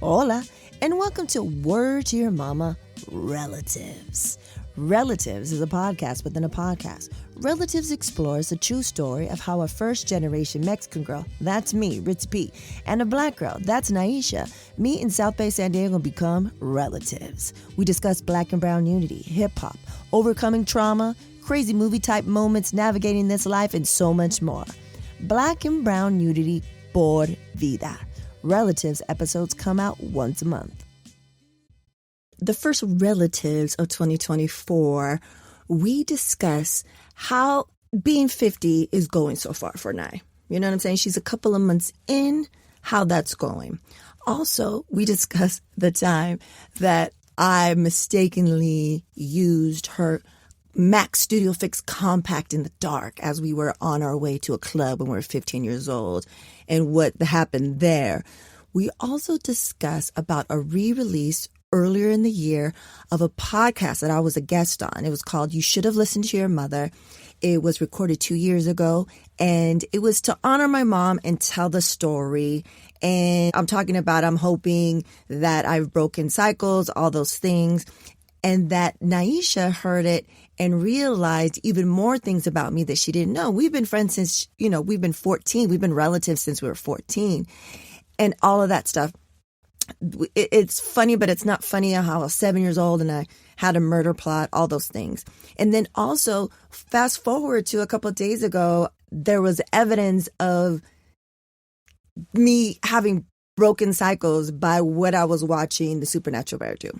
Hola, and welcome to Word to Your Mama, Relatives. Relatives is a podcast within a podcast. Relatives explores the true story of how a first-generation Mexican girl, that's me, Ritzy, and a black girl, that's Nyysha, meet in South Bay, San Diego and become relatives. We discuss black and brown unity, hip-hop, overcoming trauma, crazy movie-type moments, navigating this life, and so much more. Black and Brown Unity POR VIDA. Relatives episodes come out once a month. The first Relatives of 2024, we discuss how being 50 is going so far for Nye. You know what I'm saying? She's a couple of months in, how that's going. Also, we discuss the time that I mistakenly used her Mac Studio Fix Compact in the dark as we were on our way to a club when we were 15 years old and what happened there. We also discuss about a re-release earlier in the year of a podcast that I was a guest on. It was called You Should Have Listened to Your Mother. It was recorded 2 years ago, and it was to honor my mom and tell the story. And I'm hoping that I've broken cycles, all those things, and that Nyysha heard it and realized even more things about me that she didn't know. We've been friends since, we've been 14. We've been relatives since we were 14 and all of that stuff. It's funny, but it's not funny how I was 7 years old and I had a murder plot, all those things. And then also fast forward to a couple of days ago, there was evidence of me having broken cycles by what I was watching the Supernatural Bear do.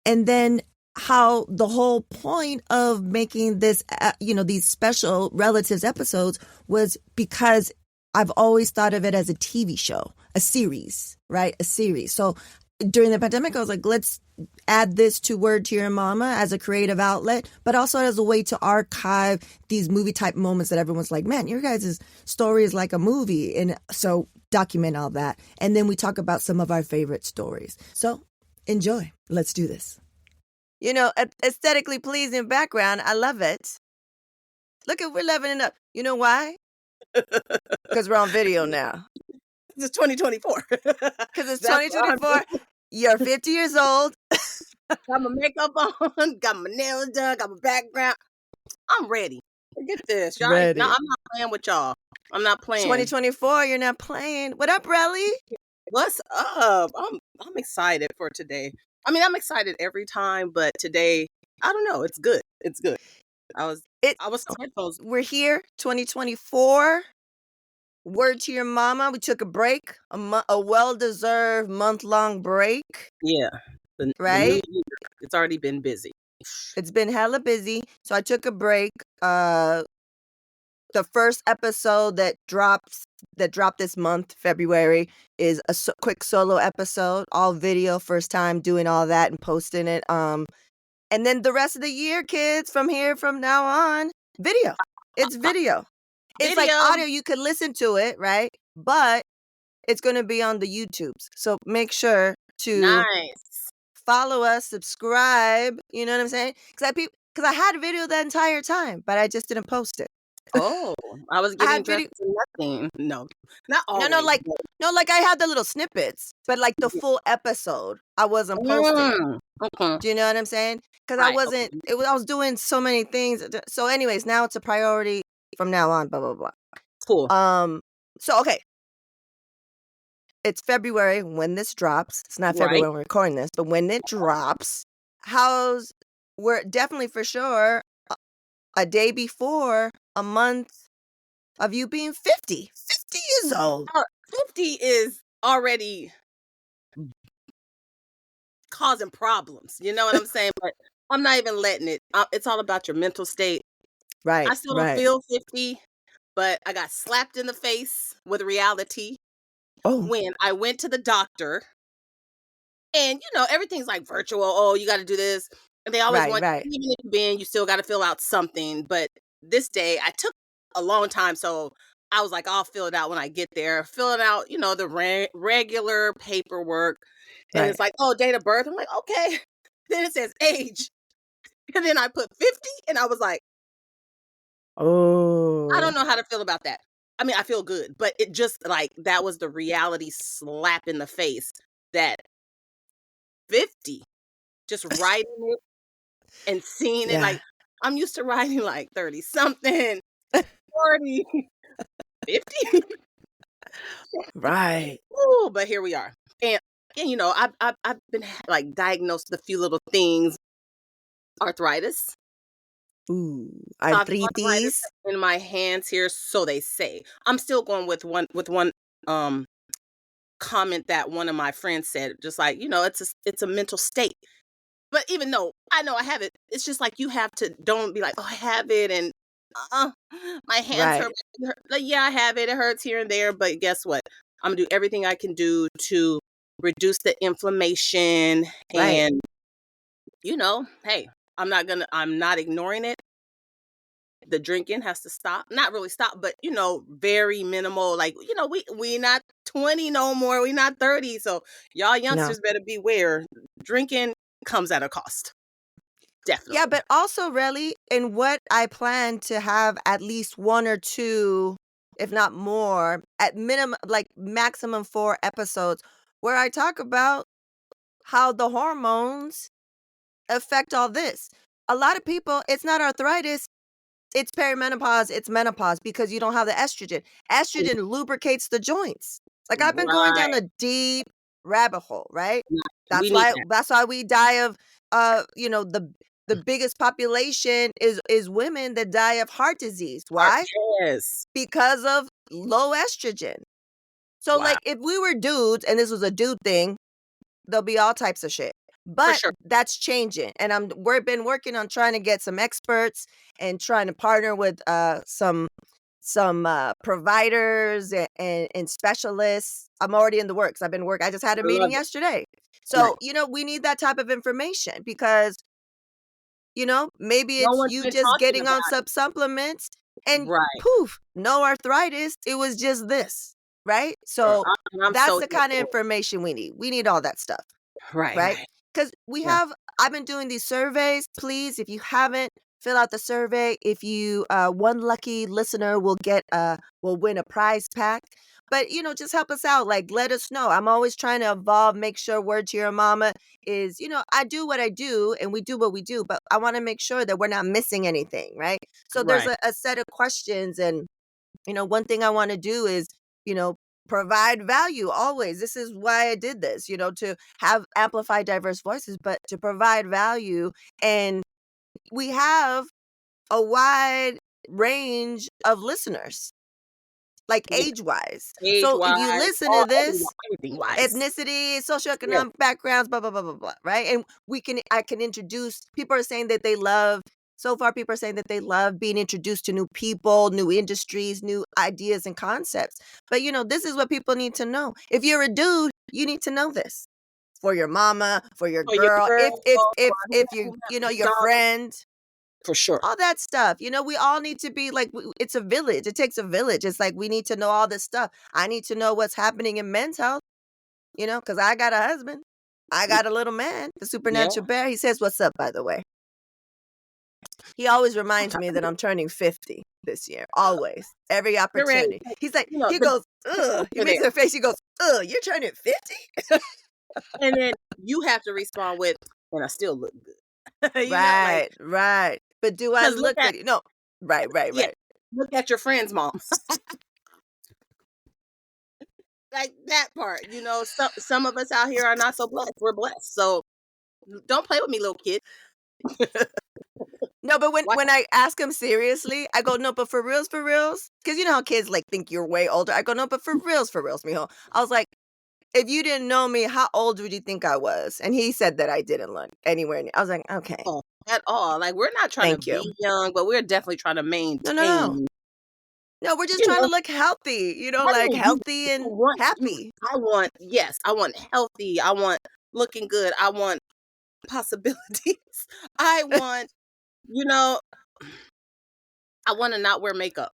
And then how the whole point of making this, these special relatives episodes was because I've always thought of it as a TV show, a series, right? A series. So during the pandemic, I was like, let's add this to Word to Your Mama as a creative outlet, but also as a way to archive these movie type moments that everyone's like, man, your guys' story is like a movie. And so document all that. And then we talk about some of our favorite stories. So enjoy. Let's do this. Aesthetically pleasing background. I love it. Look at, we're leveling up. You know why? Because we're on video now. It's 2024. Because it's 2024. You're 50 years old. Got my makeup on, got my nails done, got my background. I'm ready. Forget this. Y'all. Ready. No, I'm not playing with y'all. I'm not playing. 2024, you're not playing. What up, Relly? What's up? I'm excited for today. I mean, I'm excited every time, but today, I don't know. It's good. It's good. I was headphones. We're here, 2024. Word to Your Mama. We took a break, a well-deserved month-long break. Yeah. Right? It's already been busy. It's been hella busy. So I took a break. The first episode that dropped this month, February, is a quick solo episode, all video, first time doing all that and posting it. And then the rest of the year, kids, from now on, video. It's video. It's like audio. You could listen to it, right? But it's going to be on the YouTubes. So make sure to follow us, subscribe. You know what I'm saying? Because I had video the entire time, but I just didn't post it. Oh, I was getting dressed for nothing. No, not always. Like I had the little snippets, but like the full episode, I wasn't posting. Okay. Do you know what I'm saying? Because I wasn't. I was doing so many things. So, anyways, now it's a priority from now on. Blah blah blah. Cool. So okay, it's February when this drops. It's not February when we're recording this, but when it drops, we're definitely for sure a day before a month of you being 50 years old. 50 is already causing problems. You know what I'm saying? But I'm not even letting it. It's all about your mental state. Right. I still don't feel 50, but I got slapped in the face with reality when I went to the doctor. And, everything's like virtual. Oh, you got to do this. And they always want, even if you've been, you still got to fill out something. But this day, I took a long time. So I was like, I'll fill it out when I get there. Filling out, the regular paperwork. And it's like, oh, date of birth. I'm like, okay. Then it says age. And then I put 50. And I was like, oh, I don't know how to feel about that. I mean, I feel good. But it just like, that was the reality slap in the face. that 50, just riding it and seeing it. Like, I'm used to riding like 30 something, 40, 50. Right. Ooh, but here we are. And you know, I've been like diagnosed with a few little things. Arthritis. Ooh, So I've arthritis arthritis. in my hands here, so they say. I'm still going with one um comment that one of my friends said, just like, you know, it's a mental state. But even though I know I have it, it's just like you have to don't be like, oh, I have it, and uh, my hands hurt. Right. Like, yeah, I have it. It hurts here and there, but guess what? I'm gonna do everything I can do to reduce the inflammation, Right. and you know, hey, I'm not ignoring it. The drinking has to stop. Not really stop, but you know, very minimal. Like, you know, we not 20 no more. We not 30. So y'all No. youngsters better beware. Drinking comes at a cost. Yeah, Definitely. but also really in what I plan to have at least 1 or 2, if not more, at minimum like maximum 4 episodes where I talk about how the hormones affect all this. A lot of people, it's not arthritis, it's perimenopause, it's menopause because you don't have the estrogen. Estrogen lubricates the joints. Like I've been going down Right. a deep rabbit hole, right? We need that. That's why we die of you know, the biggest population is women that die of heart disease. Art. Why? Yes. Because of low estrogen. So Wow. like if we were dudes and this was a dude thing, there'll be all types of shit. For But sure. that's changing, and we've been working on trying to get some experts and trying to partner with some providers and specialists. I'm already in the works. I just had a I meeting love it. yesterday. Nice. So, you know, we need that type of information because, you know, maybe No it's one's you been just talking getting on about some supplements it. and Right. poof, no arthritis. It was just this, right? Sure. So I'm that's so the here kind of for it. information we need. We need all that stuff. Right, Right? right. Because Yeah. I've been doing these surveys. Please, if you haven't, fill out the survey. If you, one lucky listener will win a prize pack. But, you know, just help us out. Like, let us know. I'm always trying to evolve, make sure Word to Your Mama is, you know, I do what I do and we do what we do, but I want to make sure that we're not missing anything, right? So there's Right. a set of questions and you know, one thing I want to do is, you know, provide value always. This is why I did this, you know, to have amplify diverse voices, but to provide value. And we have a wide range of listeners, like Yeah. age wise. Age So if you wise, listen to all this, everything wise. ethnicity, Yeah. socioeconomic backgrounds, blah, blah, blah, blah, blah, right? And I can introduce, people are saying that they love, so far people are saying that they love being introduced to new people, new industries, new ideas and concepts. But you know, this is what people need to know. If you're a dude, you need to know this. For your mama, for your For your girl, girl, for if you, you know, your your daughter, friend, for sure. all that stuff. You know, we all need to be like, it's a village. It takes a village. It's like we need to know all this stuff. I need to know what's happening in men's health. You know, because I got a husband. I got a little man, the Yeah. supernatural bear. He says, "What's up?" By the way, he always reminds me that I'm turning 50 this year. Always, every You're ready. opportunity. He's like, You know, he the goes, "Ugh." He over there. makes a face. He goes, "Ugh, you're turning 50." And then you have to respond with, and I still look good. You know, like, Right, right. But do I because look good? No. Right, right, yeah, right. look at your friend's mom. Like that part, you know, some of us out here are not so blessed. We're blessed. So don't play with me, little kid. No, but Why? when I ask him seriously, I go, no, but for reals, because you know how kids like think you're way older. I go, no, but for reals, mijo. I was like, if you didn't know me, how old would you think I was? And he said that I didn't look anywhere near. I was like, okay, At all. Like, we're not trying to thank you. be young, but we're definitely trying to No, no, no. maintain. No, we're just You trying to know, look healthy, you know, I like mean, you healthy and want you. happy. I want yes. I want healthy. I want looking good. I want possibilities. I want you know. I want to not wear makeup.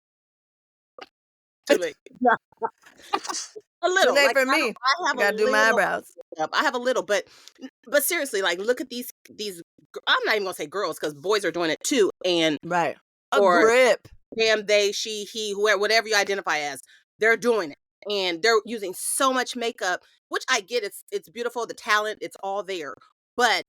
Too late. No, a Too little. late Like for I don't. me. I have I a gotta do my little eyebrows. makeup. I have a little, but seriously, like look at these. I'm not even gonna say girls because boys are doing it too, and Right. A or grip. them, they, she, he, whoever, whatever you identify as, they're doing it. and they're using so much makeup, which I get. It's beautiful, the talent, it's all there. But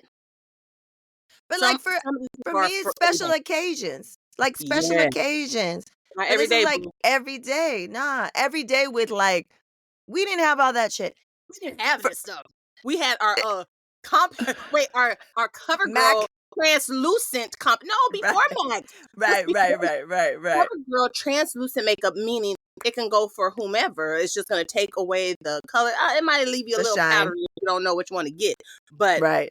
like some of these for people me, are it's for special occasions. Like special yeah, occasions. not But every this is day, like boo. every day. Nah, every day with like we didn't have all that shit. We didn't have For this stuff. We had our comp wait, our CoverGirl Mac, translucent no, before right, Mac. This right, before right, right, right, right, CoverGirl translucent makeup, meaning it can go for whomever. It's just gonna take away the color. It might leave you a the little shine, powdery if you don't know which one to get. But right.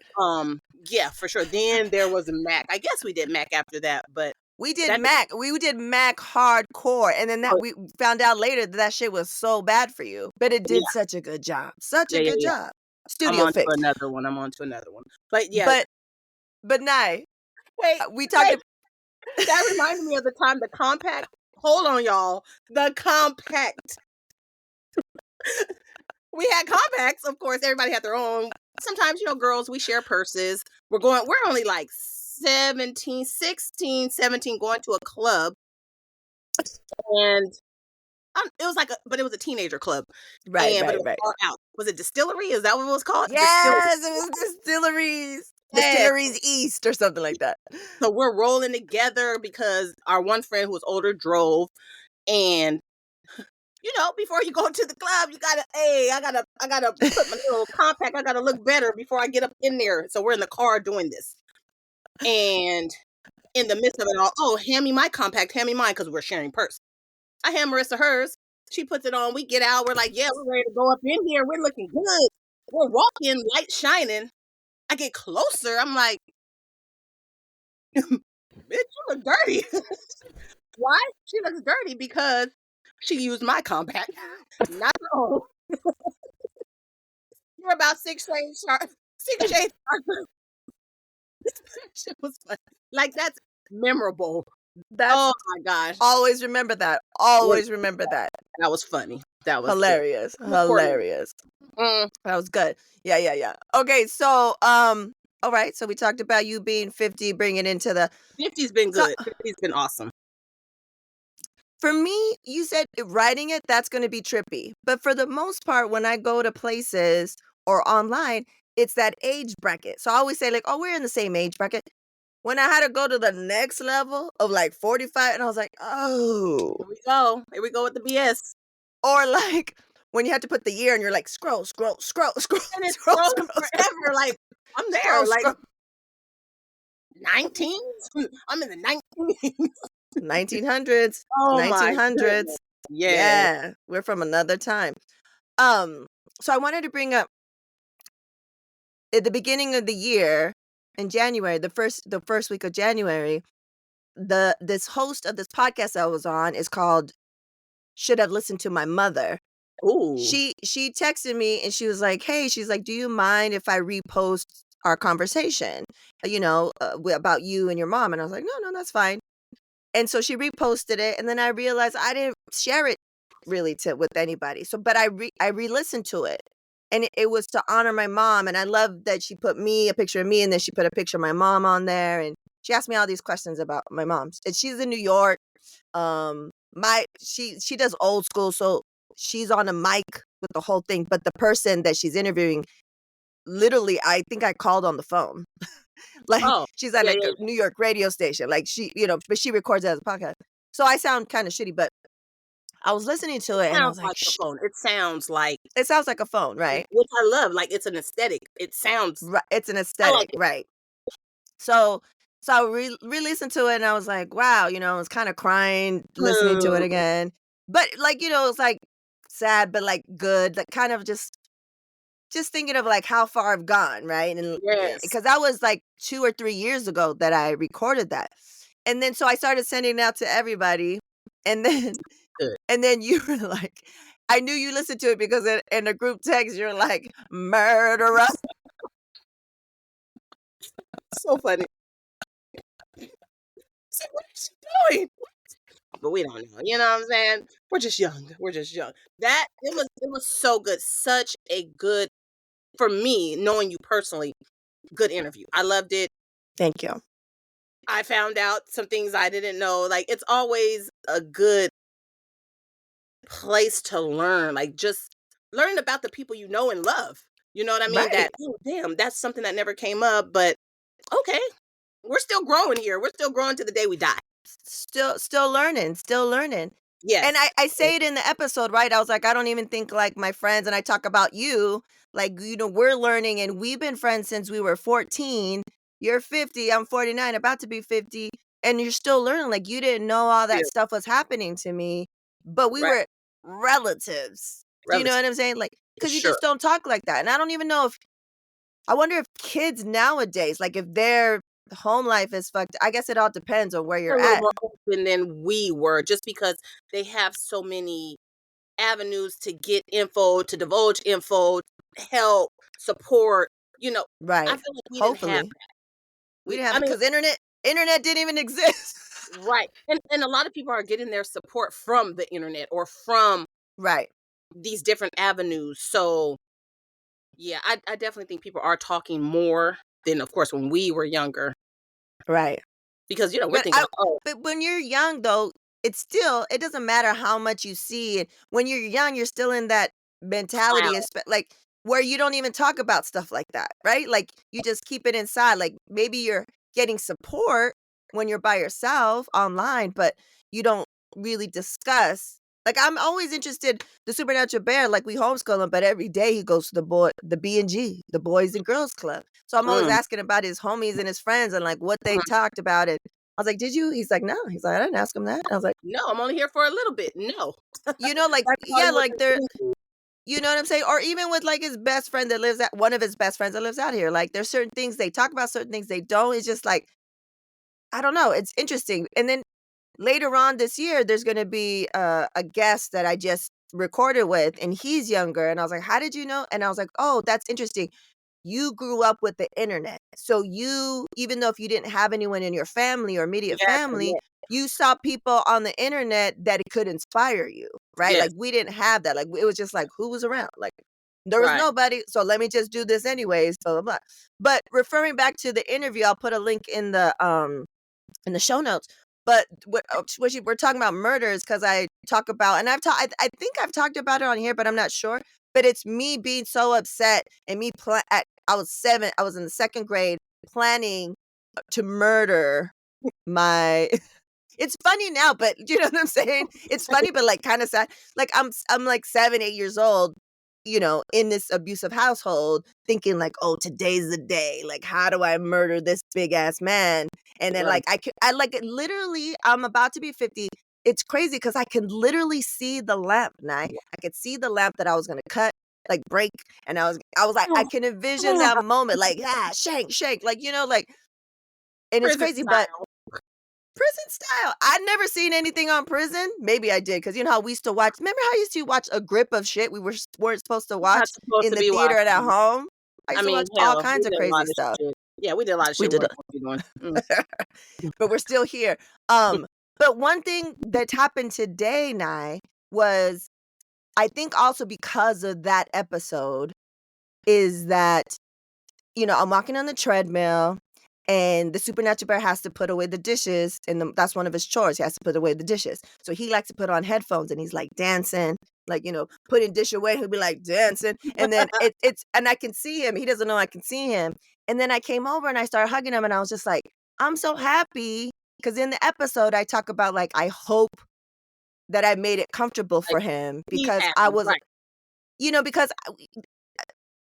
yeah, for sure. Then there was Mac. I guess we did Mac after that, but We did that Mac. We did Mac hardcore, and then that oh, we found out later that that shit was so bad for you, but it yeah, did such a good job. Such a yeah, yeah, good yeah. job. I'm Studio on to fix. another one. I'm on to another one. But yeah, But Nye, wait, we talked. wait. That reminded me of the time the compact. Hold on, y'all. The compact. We had compacts, of course. Everybody had their own. Sometimes, girls, we share purses. We're only like 17, 16, 17, going to a club. And it was but it was a teenager club. Right, But it right, was right. far out. Was it Distillery? Is that what it was called? Distillery. Yes, it was distilleries, Yes. distilleries East or something like that. So we're rolling together because our one friend who was older drove. And before you go to the club, you gotta, hey, I gotta put my little compact. I gotta look better before I get up in there. So we're in the car doing this, and in the midst of it all, oh, hand me my compact, hand me mine, because we're sharing purse. I hand Marissa hers. She puts it on. We get out. We're like, yeah, we're ready to go up in here. We're looking good. We're walking, light shining. I get closer. I'm like, bitch, you look dirty. Why? She looks dirty because she used my compact, not her own. You're about 6 shades sharp. 6 shades sharp. Shit was funny. Like, that's memorable. That's Oh my gosh. always remember that. Yeah, Always remember that. that was funny. That was good. Hilarious. Important. Hilarious. Mm, That was good. Yeah, yeah, yeah. Okay, so all right, so we talked about you being 50, bringing into the 50's been so good. 50's been awesome. for me, you said writing it, that's going to be trippy. But for the most part, when I go to places or online, it's that age bracket. So I always say, like, oh, we're in the same age bracket. When I had to go to the next level of like 45, and I was like, oh. Here we go. Here we go with the BS. Or like when you have to put the year and you're like, scroll, scroll, scroll, scroll, And it's scroll, scrolling scroll, forever. Like, I'm there. scroll, Like, scroll. 19? I'm in the 19s. 1900s, Oh my 1900s. goodness. Yeah. Yeah, we're from another time. Um, so I wanted to bring up at the beginning of the year in January, the first week of January, this host of this podcast I was on is called Should Have Listened to My Mother. Ooh. She texted me and she was like, "Hey," she's like, "Do you mind if I repost our conversation, about you and your mom?" And I was like, "No, no, that's fine." And so she reposted it, and then I realized I didn't share it really with anybody. So, but I re-listened to it, and it was to honor my mom. And I love that she put a picture of me, and then she put a picture of my mom on there, and she asked me all these questions about my mom. And she's in New York. She does old school, so she's on a mic with the whole thing. But the person that she's interviewing, literally, I think I called on the phone. Like Oh. she's at Yeah, like yeah. a New York radio station. Like but she records it as a podcast. So I sound kind of shitty, but I was listening to it and I Sounds was like, like the phone. It sounds like, it sounds like a phone, right? which I love. Like, it's an aesthetic. It sounds, Right. It's an I aesthetic, like it. right? So I re-listened to it and I was like, wow, I was kind of crying listening to it Hmm. again. But like, it's like sad, but like good, like kind of just thinking of like how far I've gone, right? And Yes. because that was like 2 or 3 years ago that I recorded that. And then so I started sending it out to everybody. And then Good. and then you were like, I knew you listened to it because in the group text you're like, murderer. So funny. So what is she doing? But we don't know. You know what I'm saying? We're just young. We're just young. It was so good. Such a good, for me, knowing you personally, good interview. I loved it. Thank you. I found out some things I didn't know. Like, it's always a good place to learn, like just learn about the people you know and love. You know what I mean? That, Right. oh damn, that's something that never came up, but okay, we're still growing here. We're still growing to the day we die. Still learning, still learning. And Yes. I say it in the episode, right? I was like, I don't even think like my friends, and I talk about you, like, we're learning and we've been friends since we were 14. You're 50, I'm 49, about to be 50, and you're still learning. Like, you didn't know all that Yeah. stuff was happening to me, but we Right. were relatives. Do you know Relative. what I'm saying? Like, For because you sure. just don't talk like that. And I don't even know if, I wonder if kids nowadays, like, if their home life is fucked. I guess it all depends on where They're you're a little at. more open than we were, just because they have so many avenues to get info, to divulge info, help, support. You know, I Right. feel like we didn't have Hopefully. that. We We, didn't have I it mean, because internet didn't even exist. right. And a lot of people are getting their support from the internet or from Right. these different avenues. So yeah, I definitely think people are talking more than, of course, when we were younger, Right. because we're But thinking, oh, but when you're young though, it doesn't matter how much you see it. When you're young, you're still in that mentality, cloud. like where you don't even talk about stuff like that, right? Like you just keep it inside. Like maybe you're getting support when you're by yourself online, but you don't really discuss. Like I'm always interested, the supernatural bear, like we homeschool him, but every day he goes to the B&G, the Boys and Girls Club. So I'm always Mm, asking about his homies and his friends and like what they mhm. talked about it. I was like, "Did you?" He's like, "No." He's like, "I didn't ask him that." I was like, No, I'm only here for a little bit. No, like, that's all yeah, he was like they're, into. you know what I'm saying? Or even with like his best friend that lives at one of his best friends that lives out here. Like there's certain things they talk about, certain things they don't. It's just like, I don't know. It's interesting. And then later on this year, there's going to be a guest that I just recorded with, and he's younger. And I was like, "How did you know?" And I was like, "Oh, that's interesting. You grew up with the internet. So you, even though if you didn't have anyone in your family or immediate Yeah, family, connect. you saw people on the internet that it could inspire you, right? Yes, Like we didn't have that. Like it was just like who was around? Like there was right. nobody. So let me just do this anyways, blah blah blah. But referring back to the interview, I'll put a link in the show notes. But we're talking about murders because I talk about, and I think I've talked about it on here, but I'm not sure. But it's me being so upset and me I was 7, I was in the 2nd grade planning to murder my it's funny now, but you know what I'm saying? It's funny, but, like, kinda sad. Like, I'm, like, 7, 8 years old, in this abusive household thinking, like, "Oh, today's the day. Like, how do I murder this big ass man?" And then, Right. like, literally, I'm about to be 50. It's crazy because I can literally see the lamp, Nye. I could see the lamp that I was gonna cut, like, break, and I was like, I can envision that moment, like, shank, shank, like, like, and it's Prison crazy, but style. prison style. I'd never seen anything on prison. Maybe I did, because you know how we used to watch. Remember how I used to watch a grip of shit weren't supposed to Not watch supposed in to the be theater and at watching. home? I I used to mean, watch all hell, we kinds of did a crazy lot of stuff. shit. Yeah, we did a lot of We shit we did, weren't supposed to be doing. Mm. but we're still here. But one thing that happened today, Nye, was I think also because of that episode is that I'm walking on the treadmill and the supernatural bear has to put away the dishes, and that's one of his chores. He has to put away the dishes. So he likes to put on headphones and he's like dancing, like, putting dish away. He'll be like dancing. And then and I can see him. He doesn't know I can see him. And then I came over and I started hugging him and I was just like, I'm so happy. Because in the episode, I talk about like, I hope that I made it comfortable Like, for him he's because I happy, was, right? because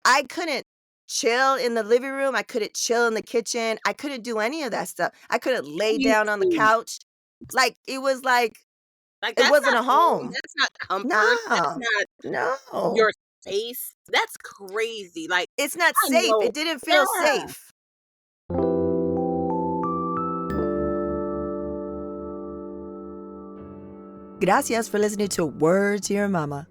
I couldn't chill in the living room, I couldn't chill in the kitchen, I couldn't do any of that stuff. I couldn't lay down on the Crazy. couch. Like, it was like, Like, it that's wasn't not a home. home. That's not comfort. That's No. not No. your space. That's crazy. Like, It's not I safe. know. It didn't feel Yeah. safe. Gracias for listening to Word to Your Mama.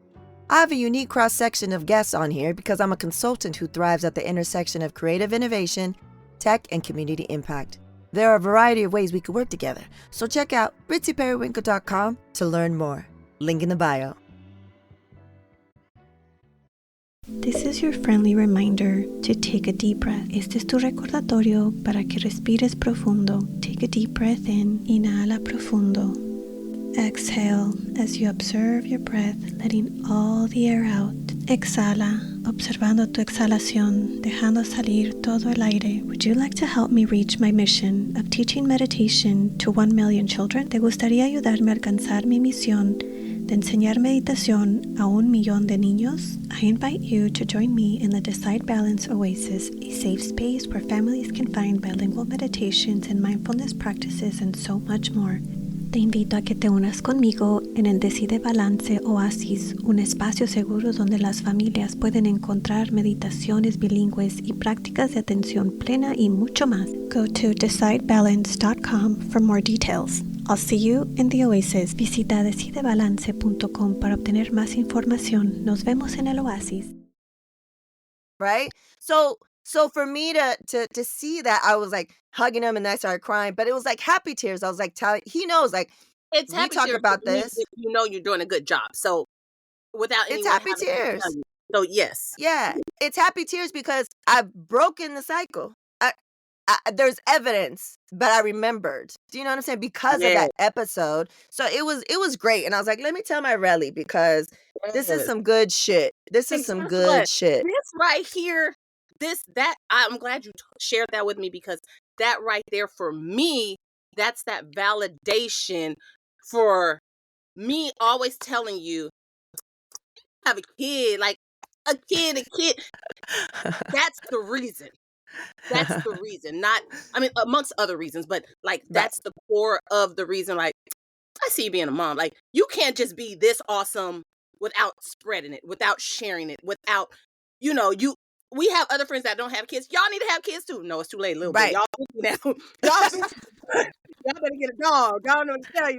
I have a unique cross-section of guests on here because I'm a consultant who thrives at the intersection of creative innovation, tech, and community impact. There are a variety of ways we could work together, so check out ritzyperrywinkle.com to learn more. Link in the bio. This is your friendly reminder to take a deep breath. Este es tu recordatorio para que respires profundo. Take a deep breath in. Inhala profundo. Exhale as you observe your breath, letting all the air out. Exhala, observando tu exhalación, dejando salir todo el aire. Would you like to help me reach my mission of teaching meditation to 1 million children? ¿Te gustaría ayudarme a alcanzar mi misión de enseñar meditación a 1 millón de niños? I invite you to join me in the Decide Balance Oasis, a safe space where families can find bilingual meditations and mindfulness practices and so much more. Te invito a que te unas conmigo en el Decide Balance Oasis, un espacio seguro donde las familias pueden encontrar meditaciones bilingües y prácticas de atención plena y mucho más. Go to decidebalance.com for more details. I'll see you in the Oasis. Visita decidebalance.com para obtener más información. Nos vemos en el Oasis. Right? So for me to see that, I was like hugging him and I started crying, but it was like happy tears. I was like, he knows, like, It's we happy talk tears, about but this. you know you're doing a good job. So without It's anyone happy having to tears. tell you. So yes. Yeah, it's happy tears because I've broken the cycle. There's evidence, but I remembered. Do you know what I'm saying? Because of that episode. So it was great. And I was like, let me tell my Relly because this is some good shit. This is some good shit. This right here, I'm glad you shared that with me because that right there for me, that's that validation for me always telling you, have a kid, like a kid. That's the reason. That's the reason. Not, I mean, amongst other reasons, but like that's the core of the reason. Like, I see you being a mom. Like, you can't just be this awesome without spreading it, without sharing it, without, we have other friends that don't have kids. Y'all need to have kids too. No, it's too late, little bit. Y'all now. Y'all better get a dog. Y'all know what to tell you.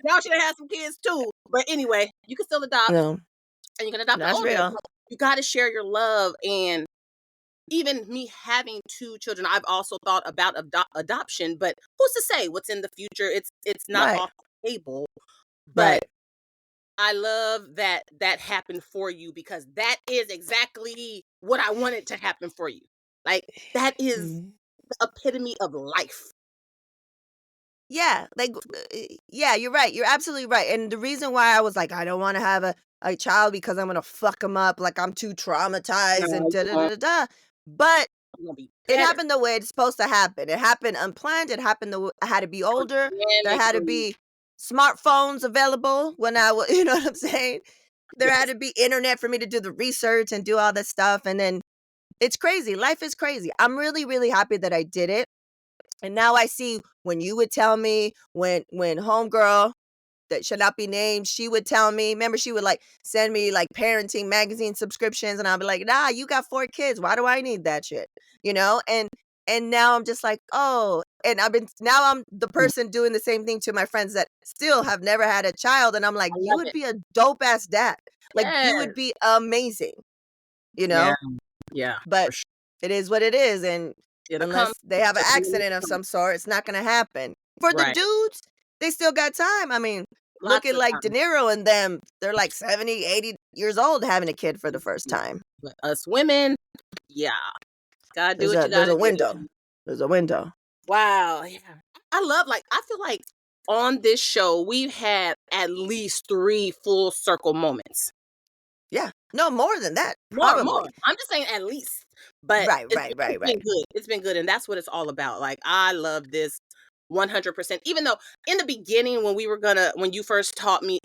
Y'all should have had some kids too. But anyway, you can still adopt. No. And you can adopt That's older. real. You got to share your love. And even me having 2 children, I've also thought about adoption, but who's to say what's in the future? It's not off the table. But I love that happened for you because that is exactly what I wanted to happen for you. Like, that is the epitome of life. Yeah, like, yeah, you're right. You're absolutely right. And the reason why I was like, I don't want to have a child because I'm going to fuck them up. Like, I'm too traumatized and da-da-da-da-da. But it happened the way it's supposed to happen. It happened unplanned. It happened I had to be older. There had to be smartphones available when I was, you know what I'm saying? There had to be internet for me to do the research and do all this stuff. And then it's crazy. Life is crazy. I'm really, really happy that I did it. And now I see when you would tell me, when homegirl that should not be named, she would tell me, remember she would like send me like parenting magazine subscriptions and I'll be like, nah, you got 4 kids. Why do I need that shit? You know? And now I'm just like, oh, and now I'm the person doing the same thing to my friends that still have never had a child. And I'm like, you would be a dope ass dad. Like you would be amazing, you know? Yeah. But it is what it is. And unless they have an accident of some sort, it's not going to happen. For the dudes, they still got time. I mean, look at like De Niro and them. They're like 70, 80 years old having a kid for the first time. But us women, gotta do what you gotta do. There's a window. Wow. Yeah. I feel like on this show, we've had at least 3 full circle moments. Yeah. No, more than that. Probably. More. I'm just saying at least. But right. It's been good. It's been good. And that's what it's all about. Like, I love this 100%. Even though in the beginning, when you first told me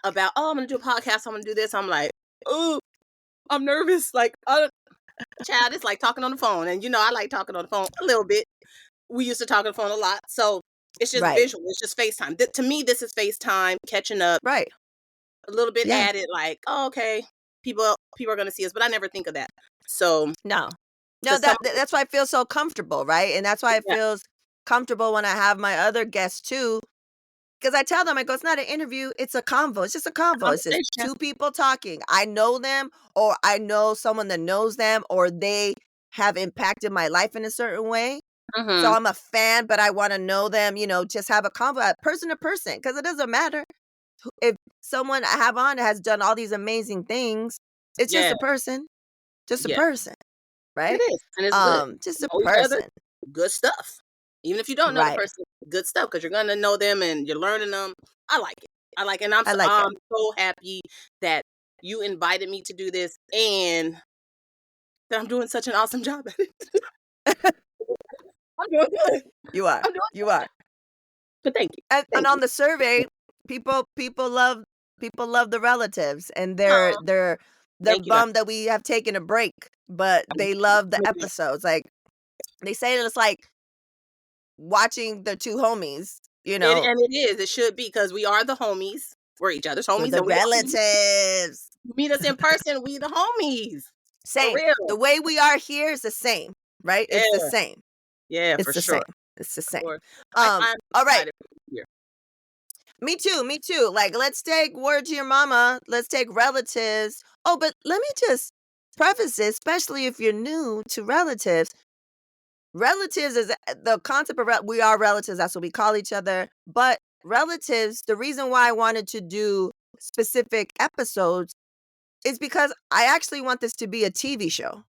about, I'm going to do a podcast, I'm going to do this. I'm like, oh, I'm nervous. Like, child, it's like talking on the phone. And, I like talking on the phone a little bit. We used to talk on the phone a lot. So it's just visual. It's just FaceTime. To me, this is FaceTime, catching up. Right. A little bit added, like, oh, okay, people are going to see us. But I never think of that. So. No, that's why I feel so comfortable, right? And that's why it feels comfortable when I have my other guests too. Because I tell them, I go, it's not an interview, it's a convo. It's just a convo. It's just 2 people talking. I know them, or I know someone that knows them, or they have impacted my life in a certain way. So I'm a fan, but I want to know them, just have a convo, person to person, because it doesn't matter. If someone I have on has done all these amazing things, it's just a person. Just a person. Right? It is. And it's good. Just a person. Good stuff. Even if you don't know the person, good stuff because you're gonna know them and you're learning them. I like it. And I'm so happy that you invited me to do this and that I'm doing such an awesome job at it. I'm doing good. You are. You are. But thank you. And on the survey, people love the relatives, and they're bummed that we have taken a break, but they love the episodes. Like they say that it's like watching the two homies, you know. And it is. It should be because we are the homies. We're each other's homies. We're the relatives. Meet us in person. We the homies. Same. For real. The way we are here is the same, right? Yeah. It's the same. Yeah, it's for the sure. Same. It's the same. I'm all right. Me too. Like, let's take Word to Your Mama. Let's take relatives. Oh, but let me just preface this, especially if you're new to relatives. Relatives is the concept of we are relatives. That's what we call each other. But relatives, the reason why I wanted to do specific episodes is because I actually want this to be a TV show.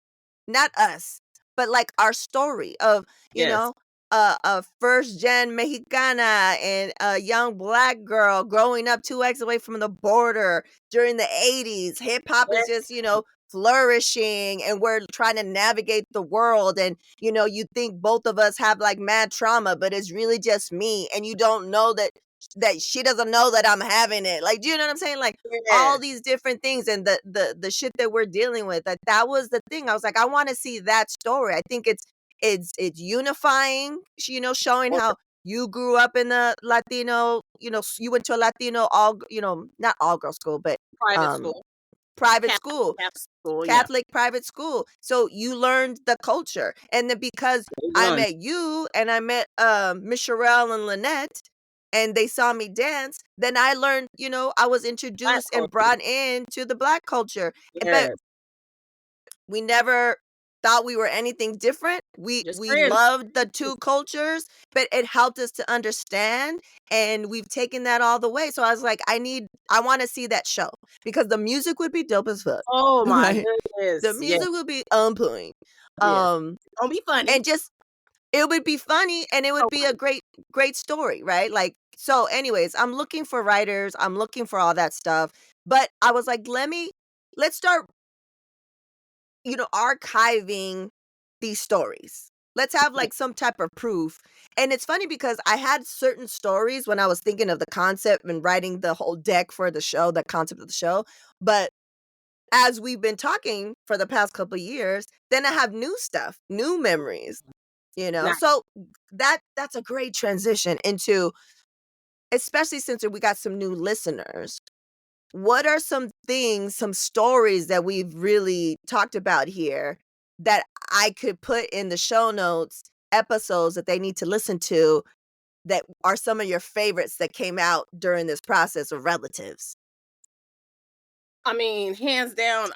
Not us, but like our story of, you know, a first gen Mexicana and a young Black girl growing up 2x away from the border during the 80s. Hip hop is just, you know, flourishing, and we're trying to navigate the world. And, you know, you think both of us have like mad trauma, but it's really just me. And you don't know that she doesn't know that I'm having it. Like, do you know what I'm saying? Like all these different things, and the shit that we're dealing with. That was the thing. I was like, I want to see that story. I think it's unifying, you know, showing how you grew up in a Latino, you know, you went to a Latino not all girl school, but private school, Catholic private school. So you learned the culture. And then because I met you and I met Miss Sherelle and Lynette, and they saw me dance, then I learned, you know, I was introduced and brought in to the Black culture. But we never thought we were anything different. We loved the two cultures, but it helped us to understand, and we've taken that all the way. So I was like, I want to see that show because the music would be dope as fuck. Oh my goodness. The music would be on point. Don't be funny. And just it would be funny, and it would be a great story, right? Like, so anyways, I'm looking for writers, I'm looking for all that stuff. But I was like, let's start, you know, archiving these stories. Let's have like some type of proof. And it's funny because I had certain stories when I was thinking of the concept and writing the whole deck for the show, the concept of the show. But as we've been talking for the past couple of years, then I have new stuff, new memories, you know. So that's a great transition into, especially since we got some new listeners. What are some things, some stories that we've really talked about here that I could put in the show notes, episodes that they need to listen to, that are some of your favorites that came out during this process of relatives? I mean, hands down,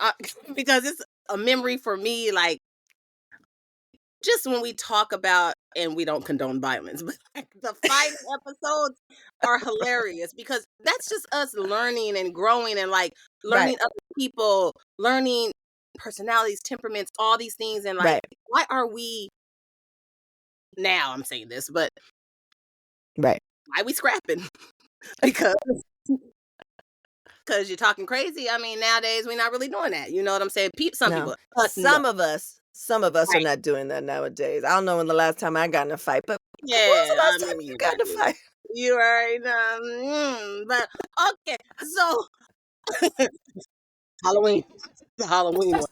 because it's a memory for me, like, just when we talk about, and we don't condone violence, but like, the fighting episodes are hilarious because that's just us learning and growing and like learning other people, learning personalities, temperaments, all these things. And like, why are we, now I'm saying this, but why are we scrapping? Because you're talking crazy. I mean, nowadays we're not really doing that. You know what I'm saying? Some people. Some of us are not doing that nowadays. I don't know when the last time I got in a fight, but when was the last time you got in a fight? You already know. But okay, so Halloween. The Halloween one.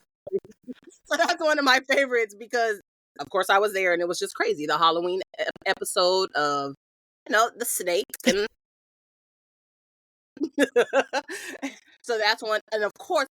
So that's one of my favorites because, of course, I was there and it was just crazy. The Halloween episode of, you know, the snake and so that's one. And of course,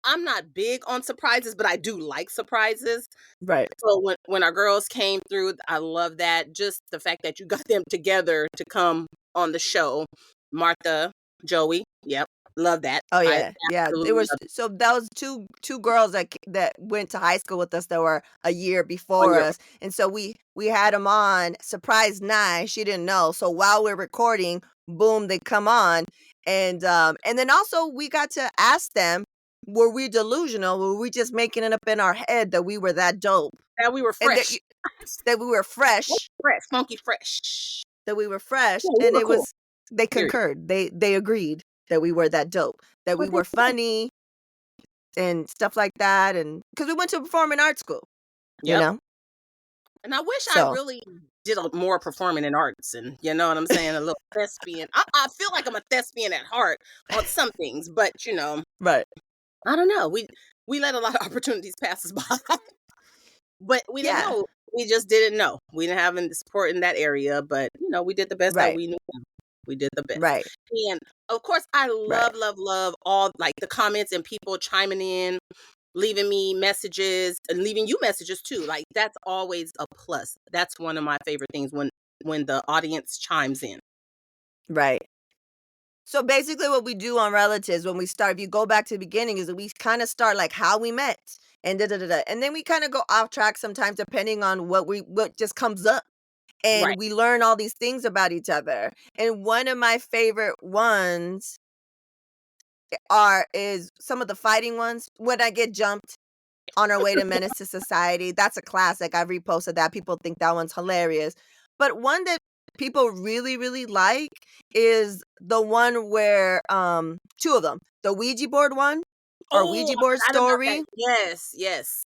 I'm not big on surprises, but I do like surprises. Right. So when our girls came through, I love that. Just the fact that you got them together to come on the show. Martha, Joey, yep, love that. Oh yeah, It was so that was two girls that went to high school with us that were a year before us, and so we had them on. Surprise Nye, she didn't know. So while we're recording, boom, they come on, and then also we got to ask them, were we delusional? Were we just making it up in our head that we were that dope? That we were fresh. that we were fresh, funky fresh. that we were fresh, Yeah, we and were cool. they Period. concurred. They agreed that we were that dope, that we were funny and stuff like that, and because we went to performing art school, you know. And I wish I really did more performing in arts, and you know what I'm saying, a little thespian. I feel like I'm a thespian at heart on some things, but right. I don't know. We let a lot of opportunities pass us by, but we didn't know. We just didn't know. We didn't have any support in that area, but we did the best that we knew. We did the best. Right. And of course, I love all like the comments and people chiming in, leaving me messages and leaving you messages too. Like that's always a plus. That's one of my favorite things when the audience chimes in. Right. So basically what we do on Relatives when we start, if you go back to the beginning, is that we kind of start like how we met and da-da-da-da. And then we kind of go off track sometimes depending on what just comes up. And we learn all these things about each other. And one of my favorite ones is some of the fighting ones. When I get jumped on our way to Menace to Society. That's a classic. I've reposted that. People think that one's hilarious. But one that people really, really like is the one where two of them. The Ouija board one or Ouija board story. Yes.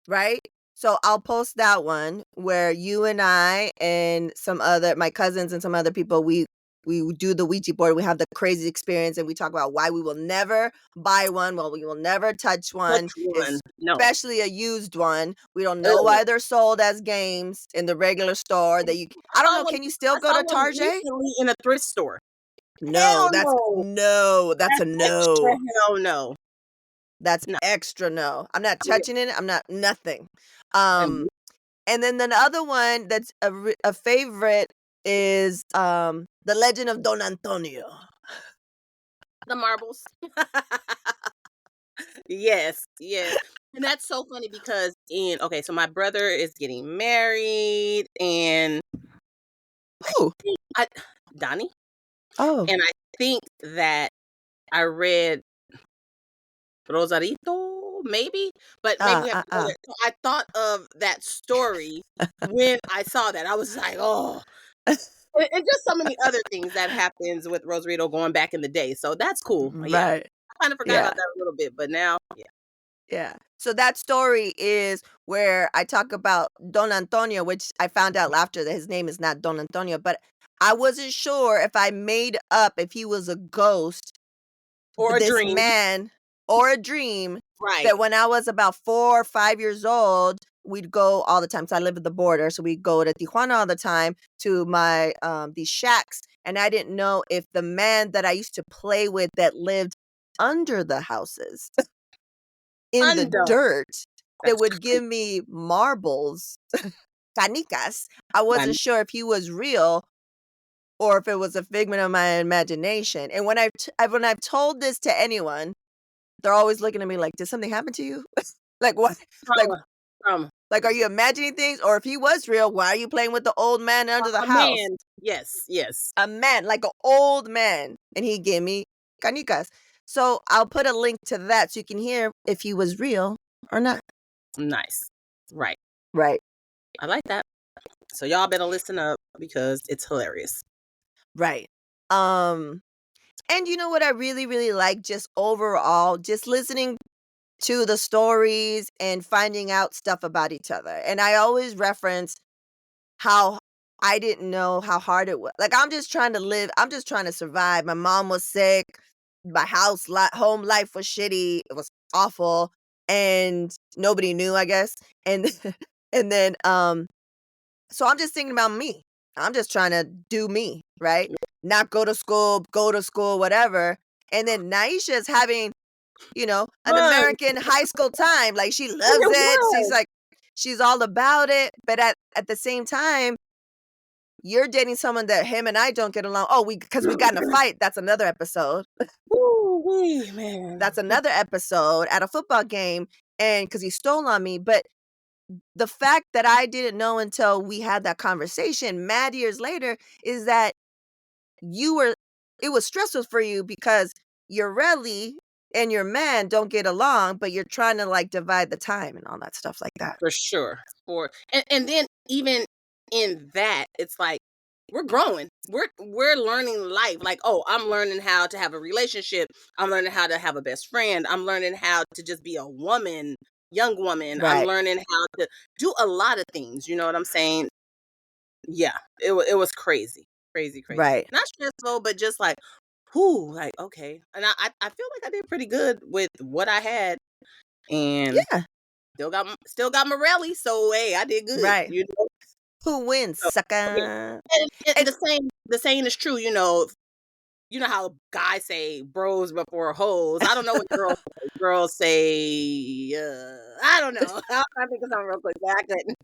Right? So I'll post that one where you and I and my cousins and some other people, we do the Ouija board. We have the crazy experience and we talk about why we will never buy one. Well, we will never touch one. Especially a used one. We don't know why they're sold as games in the regular store. I don't know. Can you still go to Target? Recently in a thrift store. No, that's a no. Extra hell no. That's extra no. I'm not touching it. I'm not nothing. And then the other one that's a favorite is The Legend of Don Antonio. The marbles. Yes. And that's so funny because so my brother is getting married and who? Donnie. Oh. And I think that I read Rosarito, maybe, but maybe we have to go there. So I thought of that story when I saw that. I was like, oh, and just so many other things that happens with Rosarito going back in the day. So that's cool. Right. Yeah. I kind of forgot about that a little bit, but now, yeah. So that story is where I talk about Don Antonio, which I found out after that his name is not Don Antonio, but I wasn't sure if I made up if he was a ghost or a dream. Man or a dream. Right. That when I was about 4 or 5 years old, we'd go all the time. So I live at the border. So we'd go to Tijuana all the time to my these shacks. And I didn't know if the man that I used to play with that lived under the houses in the dirt that would give me marbles, canicas. I wasn't sure if he was real or if it was a figment of my imagination. And when I've told this to anyone, they're always looking at me like, did something happen to you? Like what? Like, are you imagining things? Or if he was real, why are you playing with the old man under the house? Man. Yes. A man, like an old man. And he gave me canicas. So I'll put a link to that so you can hear if he was real or not. Nice. Right. I like that. So y'all better listen up because it's hilarious. Right. And you know what I really, really like just overall, just listening to the stories and finding out stuff about each other. And I always reference how I didn't know how hard it was. Like, I'm just trying to live. I'm just trying to survive. My mom was sick. My home life was shitty. It was awful. And nobody knew, I guess. And, and then, so I'm just thinking about me. I'm just trying to do me, right? Not go to school, whatever. And then Nyysha is having, an American high school time. Like, she loves it. She's all about it. But at the same time, you're dating someone that him and I don't get along. Oh, because we got in a fight. That's another episode. Ooh, man. That's another episode at a football game. And because he stole on me. But the fact that I didn't know until we had that conversation mad years later is that it was stressful for you because you're really and your man don't get along, but you're trying to like divide the time and all that stuff like that. For sure. And then even in that, it's like we're growing. We're learning life. Like, oh, I'm learning how to have a relationship. I'm learning how to have a best friend. I'm learning how to just be a woman, young woman. I'm Right. learning how to do a lot of things. You know what I'm saying? Yeah. It was crazy. Crazy. Right. Not stressful, but just like, whoo, like, okay. And I feel like I did pretty good with what I had. And Yeah. still got Morelli, so hey, I did good, Right. you know. Who wins, So, sucker? and And the saying is true, you know. You know how guys say bros before hoes. I don't know what girls say. I don't know. I'll try to think of something real quick, but I couldn't.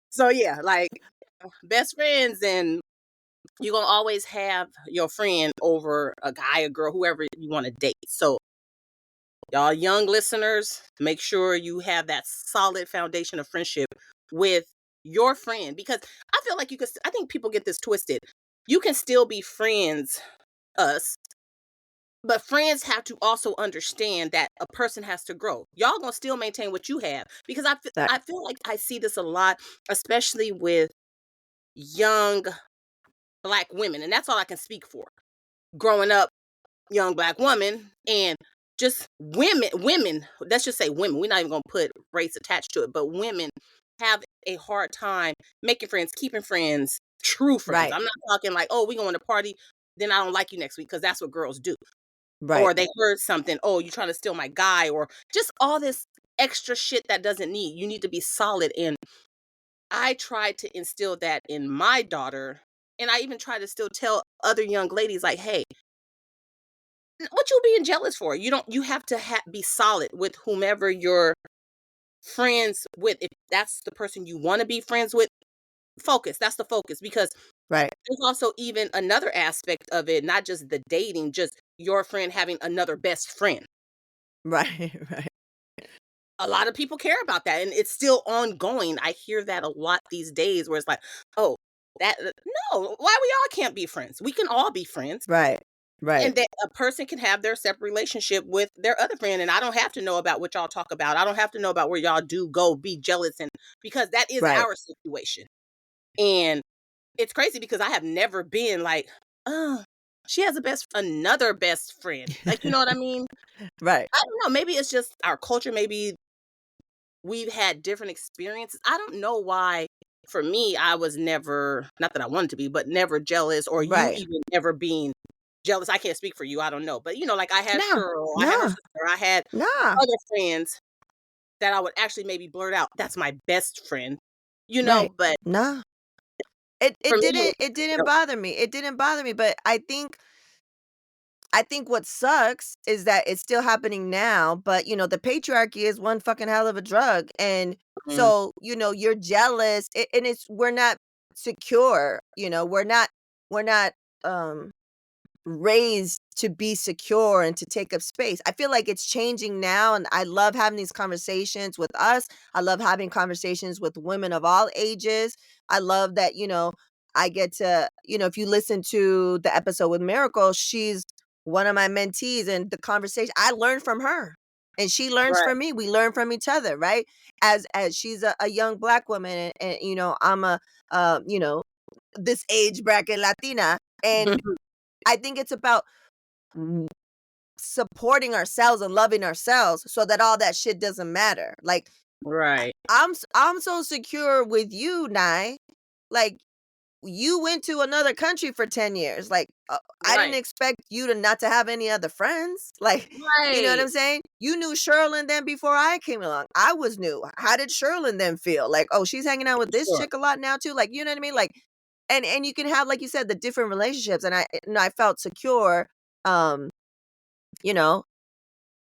So yeah, like best friends, and you're gonna always have your friend over a guy, a girl, whoever you want to date. So y'all young listeners, make sure you have that solid foundation of friendship with your friend, because I feel like I think people get this twisted. You can still be friends, us, but friends have to also understand that a person has to grow. Y'all gonna still maintain what you have, because that, I feel like I see this a lot, especially with young Black women, and that's all I can speak for. Growing up, young Black woman, and just women, let's just say women, we're not even gonna put race attached to it, but women have a hard time making friends, keeping friends, true friends. right. I'm not talking like, oh, we going to party, then I don't like you next week, because that's what girls do. Right. Or they heard something, oh, you trying to steal my guy, or just all this extra shit that doesn't need. You need to be solid. And I try to instill that in my daughter. And I even try to still tell other young ladies, like, hey, what you being jealous for? You have to be solid with whomever you're friends with. If that's the person you want to be friends with, focus. That's the focus, because Right. there's also even another aspect of it, not just the dating, just your friend having another best friend. Right. Right. A lot of people care about that, and it's still ongoing. I hear that a lot these days, where it's like, oh, that no, why we all can't be friends? We can all be friends. Right. Right. And that a person can have their separate relationship with their other friend, and I don't have to know about what y'all talk about. I don't have to know about where y'all do go be jealous, and because that is Right. our situation. And it's crazy, because I have never been like, oh, she has another best friend. Like, you know what I mean? Right. I don't know. Maybe it's just our culture. Maybe we've had different experiences. I don't know why. For me, I was never, not that I wanted to be, but never jealous, or you Right. even never being jealous. I can't speak for you. I don't know. But, you know, like I had No. Cheryl, I had her No. sister, I had No. other friends that I would actually maybe blurt out, that's my best friend, you know, Right. but No. It for me, it didn't bother me. It didn't bother me, but I think what sucks is that it's still happening now, but the patriarchy is one fucking hell of a drug. And mm, so, you're jealous, and we're not secure, we're not um raised to be secure and to take up space. I feel like it's changing now, and I love having these conversations with us. I love having conversations with women of all ages. I love that, I get to, if you listen to the episode with Miracle, she's one of my mentees, and the conversation I learned from her and she learns right. from me. We learn from each other, right? As she's a young Black woman, and I'm a this age bracket Latina, and I think it's about supporting ourselves and loving ourselves so that all that shit doesn't matter. Like, Right. I'm so secure with you, Nye. Like, you went to another country for 10 years. Like, I didn't Right. expect you to not to have any other friends. Like, you know what Right. I'm saying? You knew Sherlyn then before I came along. I was new. How did Sherlyn then feel? Like, oh, she's hanging out with this Sure. chick a lot now too. Like, you know what I mean? Like, and you can have, like you said, the different relationships. And I felt secure, um, you know,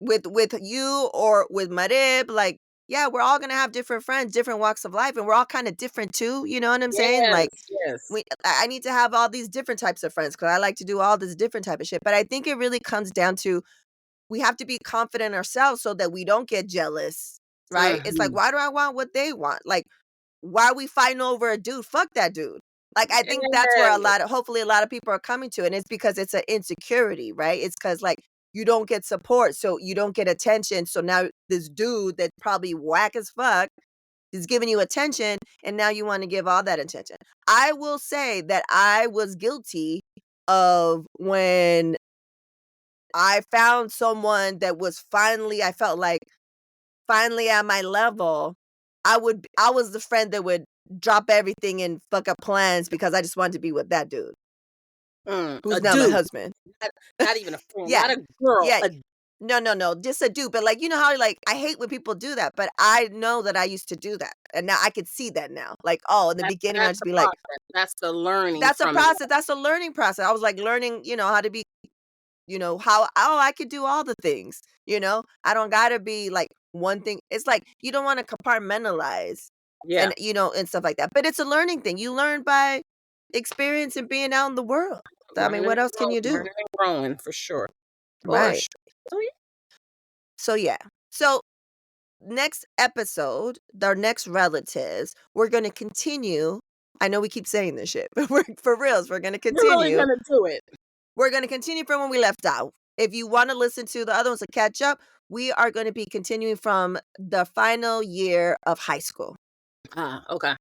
with you or with Marib. Like, yeah, we're all gonna have different friends, different walks of life, and we're all kind of different too. You know what I'm saying? Like, Yes. Yes. I need to have all these different types of friends because I like to do all this different type of shit. But I think it really comes down to we have to be confident in ourselves so that we don't get jealous, right? It's like, Mhm. why do I want what they want? Like, why are we fighting over a dude? Fuck that dude. Like, I think that's where Yes. hopefully a lot of people are coming to, and it's because it's an insecurity, right? It's because like you don't get support, so you don't get attention. So now this dude that's probably whack as fuck is giving you attention, and now you want to give all that attention. I will say that I was guilty of when I found someone that was I felt like finally at my level. I was the friend that would drop everything and fuck up plans because I just wanted to be with that dude. Who's now my husband. Not even a friend, Yeah. not a girl. Yeah. No, just a dude. But like, you know how like I hate when people do that, but I know that I used to do that. And now I could see that now. Like, in the beginning I'd just be like, that's the learning. That's a process. That's a learning process. I was like learning, how to be, how I could do all the things, I don't gotta be like one thing. It's like you don't want to compartmentalize and and stuff like that. But it's a learning thing. You learn by experience and being out in the world. I mean, what else can you do? Learning and growing for sure. Right. So yeah. So next episode, our next relatives, we're going to continue. I know we keep saying this shit, but for reals, we're going to continue. We're really going to do it. We're going to continue from when we left out. If you want to listen to the other ones to catch up, we are going to be continuing from the final year of high school. Okay.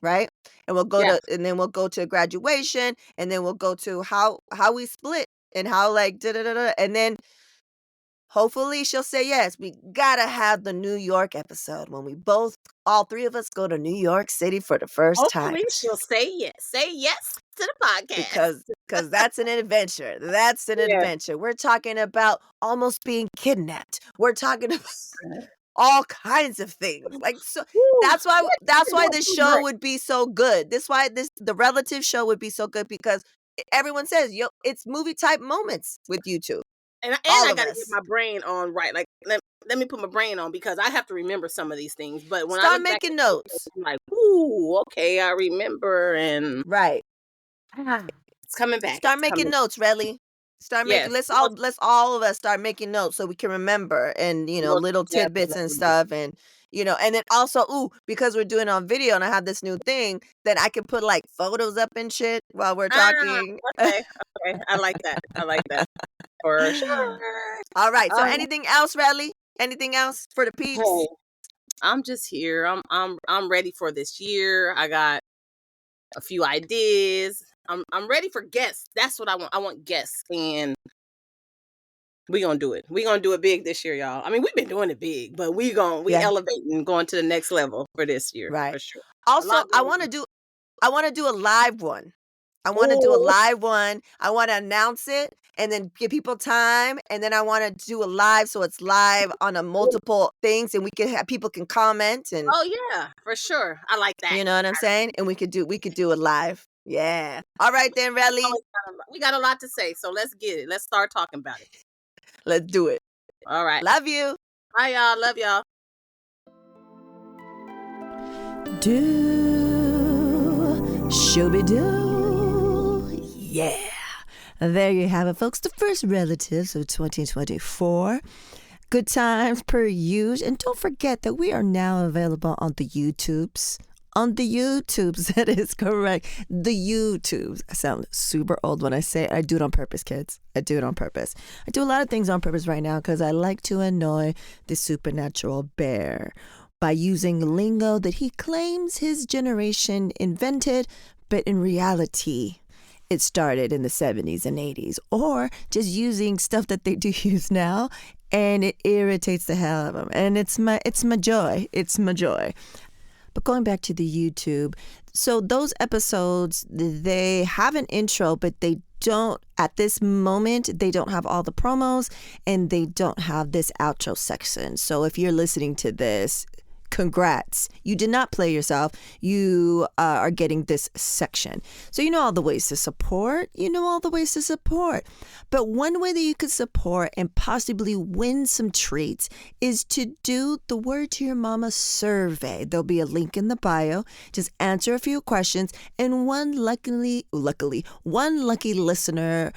Right? And we'll go and then we'll go to graduation, and then we'll go to how we split and how like and then hopefully she'll say yes. We gotta have the New York episode when we all three of us go to New York City for the first time. Hopefully she'll say yes. Say yes to the podcast. Because that's an adventure. That's an adventure. We're talking about almost being kidnapped. We're talking about all kinds of things. Like so that's why this show would be so good. That's why the relative show would be so good, because everyone says, it's movie type moments with you two. And I gotta get my brain on right. Like let me put my brain on, because I have to remember some of these things. But when start making notes, I'm like, ooh, okay, I remember, and right, it's coming back. Start making notes, Relly. Start making. Let's all of us start making notes so we can remember, and little tidbits and stuff, and and then also because we're doing it on video and I have this new thing, then I can put like photos up and shit while we're talking. Okay, I like that. For sure. All right. So anything else, Relly? Anything else for the peeps? Hey, I'm just here. I'm ready for this year. I got a few ideas. I'm ready for guests. That's what I want. I want guests, and we gonna do it. We gonna do it big this year, y'all. I mean, we've been doing it big, but we elevating, going to the next level for this year, right? For sure. Also, I want to do a live one. I want to do a live one. I want to announce it and then give people time, and then I want to do a live, so it's live on a multiple things, and we can have people can comment and. Oh yeah, for sure. I like that. You know what I'm saying? And we could do it live. Yeah. All right then, Relly. We got a lot to say, so let's get it. Let's start talking about it. Let's do it. All right. Love you. Bye, y'all. Love y'all. Shooby-doo. Yeah. There you have it, folks. The first relatives of 2024. Good times per usual. And don't forget that we are now available on the YouTubes. On the YouTubes, that is correct. The YouTubes. I sound super old when I say it. I do it on purpose, kids. I do it on purpose. I do a lot of things on purpose right now because I like to annoy the supernatural bear by using lingo that he claims his generation invented, but in reality, it started in the 70s and 80s, or just using stuff that they do use now, and it irritates the hell out of them. And it's my joy. It's my joy. But going back to the YouTube, so those episodes, they have an intro, but they don't, at this moment, they don't have all the promos, and they don't have this outro section. So if you're listening to this, congrats. You did not play yourself. You are getting this section. So you know all the ways to support. But one way that you could support and possibly win some treats is to do the Word to Your Mama survey. There'll be a link in the bio. Just answer a few questions, and one lucky listener,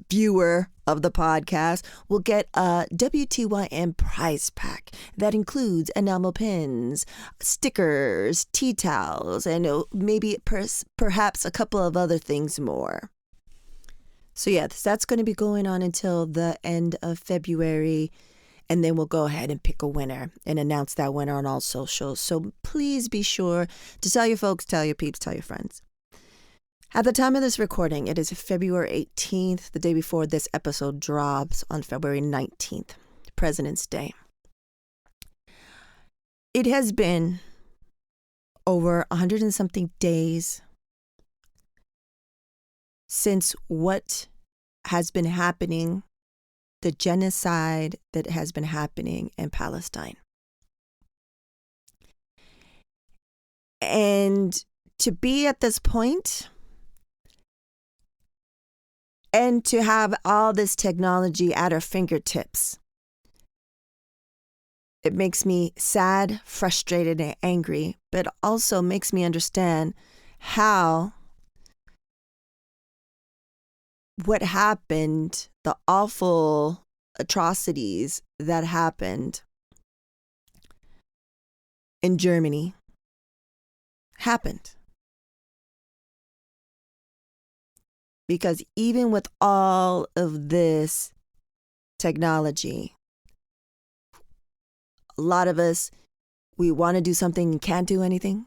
viewer of the podcast will get a WTYM prize pack that includes enamel pins, stickers, tea towels, and maybe perhaps a couple of other things more. So yeah, that's going to be going on until the end of February. And then we'll go ahead and pick a winner and announce that winner on all socials. So please be sure to tell your folks, tell your peeps, tell your friends. At the time of this recording, it is February 18th, the day before this episode drops on February 19th, President's Day. It has been over 100 and something days since what has been happening, the genocide that has been happening in Palestine. And to be at this point and to have all this technology at our fingertips, it makes me sad, frustrated, and angry, but also makes me understand how what happened, the awful atrocities that happened in Germany happened. Because even with all of this technology, a lot of us, we want to do something and can't do anything.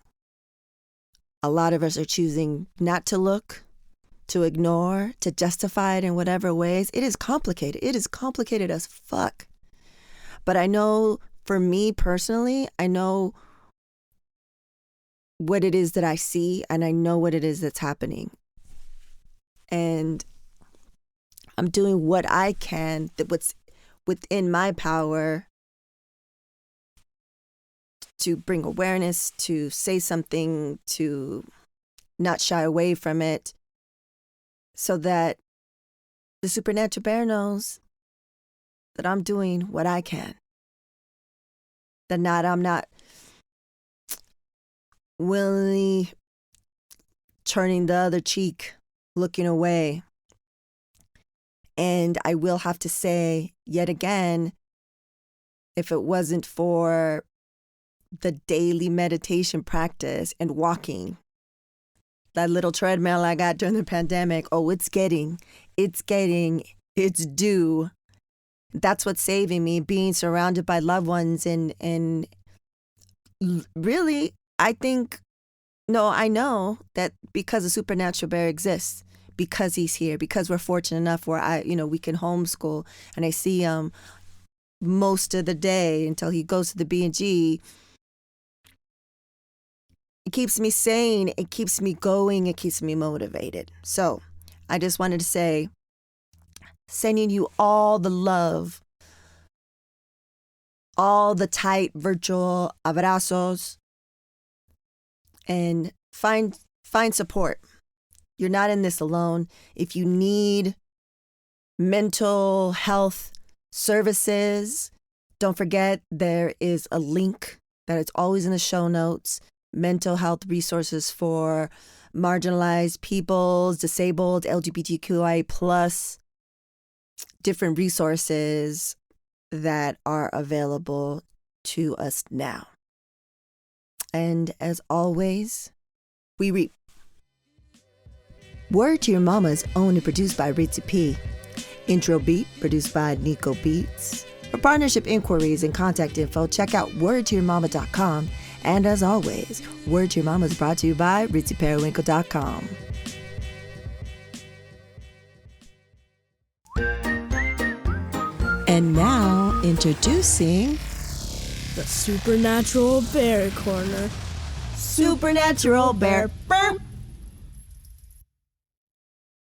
A lot of us are choosing not to look, to ignore, to justify it in whatever ways. It is complicated. It is complicated as fuck. But I know for me personally, I know what it is that I see and I know what it is that's happening. And I'm doing what I can, what's within my power to bring awareness, to say something, to not shy away from it, so that the supernatural bear knows that I'm doing what I can. That I'm not willingly turning the other cheek, looking away. And I will have to say, yet again, if it wasn't for the daily meditation practice and walking, that little treadmill I got during the pandemic, it's due. That's what's saving me, being surrounded by loved ones. And really, I know that because the supernatural bear exists, because he's here, because we're fortunate enough where we can homeschool and I see him most of the day until he goes to the B&G. It keeps me sane, it keeps me going, it keeps me motivated. So I just wanted to say, sending you all the love, all the tight virtual abrazos, and find support. You're not in this alone. If you need mental health services, don't forget there is a link that is always in the show notes. Mental health resources for marginalized peoples, disabled, LGBTQI+, different resources that are available to us now. And as always, we reap. Word to Your Mama is owned and produced by Ritzy P. Intro beat produced by Nico Beats. For partnership inquiries and contact info, check out wordtoyourmama.com. And as always, Word to Your Mama is brought to you by ritzyperiwinkle.com. And now, introducing the Supernatural Bear Corner. Supernatural Bear.